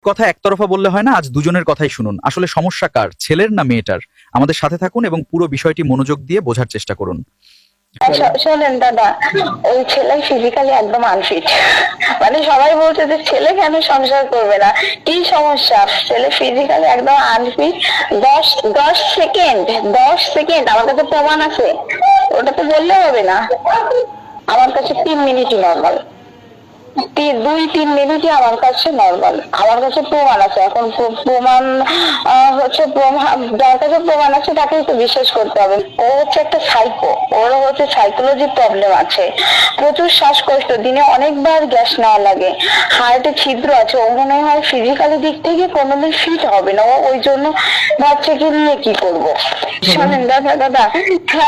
কথা একতরফা বললে হয় না, আজ দুজনের কথাই শুনুন। আসলে সমস্যা কার, ছেলের না মেয়েটার? আমাদের সাথে থাকুন এবং পুরো বিষয়টি মনোযোগ দিয়ে বোঝার চেষ্টা করুন। শোনেন দাদা, ওই ছেলে ফিজিক্যালি একদম আনফিট। মানে সবাই বলছে যে ছেলে কেন সংসার করবে না, কি সমস্যা? ছেলে ফিজিক্যালি একদম আনফিট। 10 সেকেন্ড আমার কাছে প্রমাণ আছে, ওটা তো বললে হবে না। আমার কাছে 3 মিনিটই নর্মাল, 2-3 মিনিটই আমার কাছে নর্মাল। আমার কাছে প্রমাণ আছে। এখন প্রমাণ হচ্ছে যার কাছে প্রমাণ আছে তাকে একটু বিশ্বাস করতে হবে। ও হচ্ছে একটা সাইকো, ওর হচ্ছে সাইকোলজি প্রবলেম আছে, প্রচুর শ্বাসকষ্ট, দিনে অনেকবার গ্যাস নেওয়া লাগে, হার্টে ছিদ্র আছে। ও মনে হয় ফিজিক্যালি দিক থেকে কোনোদিন ফিট হবে না। ও ওই জন্য বাচ্চাকে নিয়ে কি করব। শোনেন দাদা,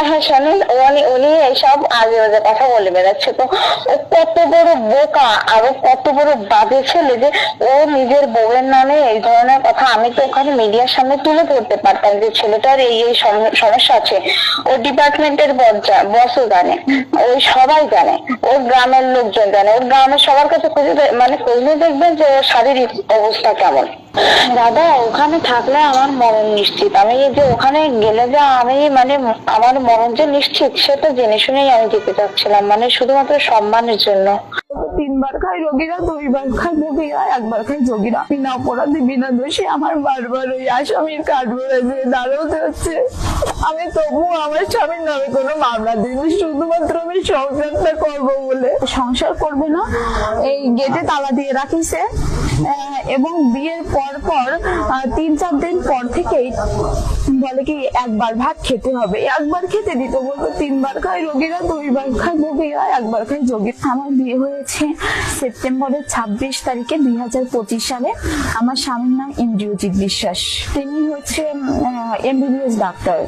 হ্যাঁ শোনেন, উনি এইসব আজে বাজে কথা বলে বেড়াচ্ছে। তো ও কত বড় বোকা, আরো কত বড় বাজে ছেলে যে ও নিজের বউয়ের নামে এই ধরনের কথা। আমি তো ওখানে মিডিয়ার সামনে তুলে ধরতে পারতাম যে ছেলেটার এই এই সমস্যা আছে। ওর ডিপার্টমেন্টের বসও জানে, ওই সবাই জানে, ওর গ্রামের লোকজন জানে, ওর গ্রামের সবার কাছে খুঁজলে দেখবেন যে ওর শারীরিক অবস্থা কেমন। দাদা, ওখানে থাকলে আমার মরণ নিশ্চিত। আমি যে ওখানে গেলে যে আমি আমার মরণ যে নিশ্চিত, সেটা জেনে শুনেই আমি যেতে চাচ্ছিলাম, শুধুমাত্র সম্মানের জন্য। 3বার খায় রোগীরা, 2বার খায় ভোগীরা, 1বার খায় যোগীরা। বিনা অপরাধী বিনা দোষী আমার বারবার ওই আসামির কাঠগড়ায় যেয়ে দাঁড়াতে হচ্ছে। আমি তবুও আমার স্বামীর নামে কোনো মামলা দিইনি, শুধুমাত্র আমি সংসারটা করবো বলে। সংসার করবে না, এই গেটে তালা দিয়ে রাখিছে। এবং বিয়ের পর 3-4 দিন পর থেকেই বলে কি একবার ভাত খেতে হবে, একবার খেতে দিতে বলতো। 3বার খায় রোগীরা, 2বার খায় ভোগীরা, 1বার খায় যোগী। আমার বিয়ে হয়েছে সেপ্টেম্বরের 26 তারিখে 2025 সালে। আমার স্বামীর নাম ইন্দ্রিয়জিৎ বিশ্বাস। তিনি হচ্ছে MBBS ডাক্তার।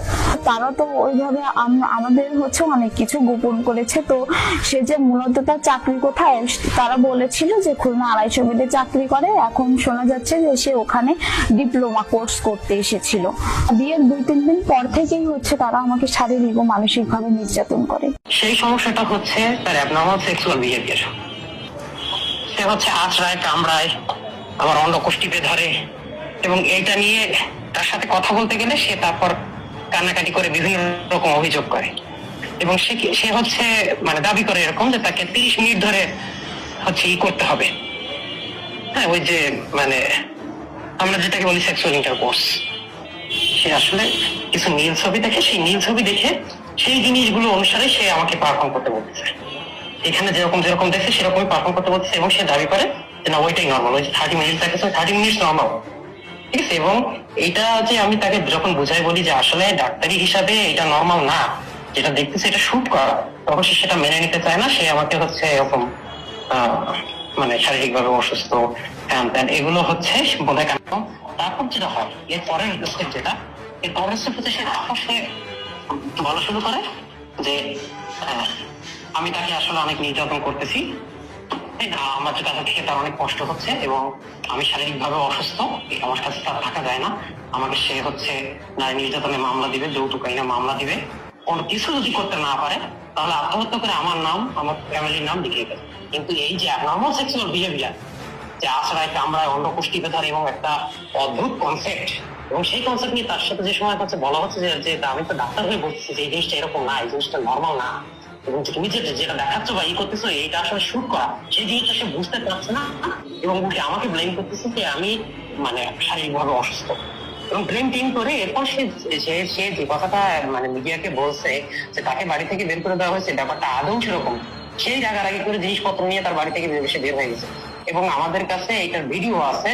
তারা তো ওইভাবে আমাদের হচ্ছে অনেক কিছু গোপন করেছে। তো সে যে মূলত তার চাকরি কোথায়, তারা বলেছিল যে খুলনা 250 বেডে চাকরি করে। এখন শোনা যাচ্ছে যে সে ওখানে ডিপ্লোমা কোর্স করতে এসেছিল। বিয়ের 2-3 দিন পর থেকেই হচ্ছে তারা আমাকে শারীরিক ও মানসিক ভাবে নির্যাতন করে। সেই সমস্যাটা হচ্ছে তার অ্যাবনর্মাল সেক্সুয়াল বিহেভিয়ার। সে হচ্ছে আঁচড়ায়, কামড়ায়, আবার অন্ডকোষ্ঠীতে ধরে, এবং এইটা নিয়ে তার সাথে কথা বলতে গেলে সে তারপর কান্নাকাটি করে বিভিন্ন রকম অভিযোগ করে। এবং সে হচ্ছে দাবি করে এরকম যে তাকে 30 মিনিট ধরে হচ্ছে করতে হবে। হ্যাঁ, ওই যে আমরা যেটাকে বলি সেক্সুয়াল ইন্টারকোর্স। সে আসলে কিছু নীল ছবি দেখে, সেই নীল ছবি দেখে সেই জিনিসগুলো অনুসারে সে আমাকে পারফর্ম করতে বলতেছে। এখানে যেরকম যেরকম দেখে সেরকমই পারফর্ম করতে বলতেছে, এবং সে দাবি করে যে না, ওইটাই নর্মাল, ওই 30 মিনিট দেখেছে, 30 মিনিট নর্মাল, ঠিক আছে। এবং এইটা যে আমি তাকে যখন বুঝাই বলি যে আসলে ডাক্তারি হিসাবে এটা নর্মাল না, যেটা দেখতেছে এটা শুট করা, তখন সে সেটা মেনে নিতে চায় না। সে আমাকে হচ্ছে এরকম শারীরিক ভাবে অসুস্থ, হ্যান ত্যান, এগুলো হচ্ছে বোধহয়। তারপর যেটা হয়, এর পরের স্টেপ যেটা, এর পরের স্টেপ হচ্ছে সে বলা শুরু করে যে আমি তাকে আসলে অনেক নির্যাতন করতেছি, আমার কাছে থেকে তার অনেক কষ্ট হচ্ছে, এবং আমি শারীরিক ভাবে অসুস্থ, আমার কাছে তার থাকা যায় না। আমাকে সে হচ্ছে নারী নির্যাতনের মামলা দিবে, যৌতুক আইনে মামলা দিবে। কোনো কিছু যদি করতে না পারে তাহলে আত্মহত্যা করে আমার নাম, আমার ফ্যামিলির নাম লিখিয়ে দেবে। কিন্তু এই যে অ্যাবনর্মাল সেক্সুয়াল বিহেভিয়ার, যে আশ্রয়, কামড়ায়, অন্ডকোষ্ঠীতে ধরে, এবং একটা অদ্ভুত কনসেপ্ট, এবং সেই কনসেপ্ট নিয়ে তার সাথে যে সময় হচ্ছে বলা হচ্ছে যে আমি তো ডাক্তার হয়ে বলছি যে এই জিনিসটা এরকম না, এই জিনিসটা নর্মাল না, এবং তুমি যেটা দেখাচ্ছ বা করতেছো এটা আসলে শুট করা, সেই জিনিসটা সে বুঝতে পারছে না, এবং আমাকে ব্লেম করতেছে যে আমি শারীরিক ভাবে অসুস্থ। এবং ব্লেম টিম করে এরপর সে যে কথাটা মিডিয়াকে বলছে যে তাকে বাড়ি থেকে বের করে দেওয়া হয়েছে, ব্যাপারটা আদৌ সেরকম। সেই জায়গার আগে করে জিনিসপত্র নিয়ে তার বাড়ি থেকে সে বের হয়ে গেছে, এবং আমাদের কাছে এটার ভিডিও আছে।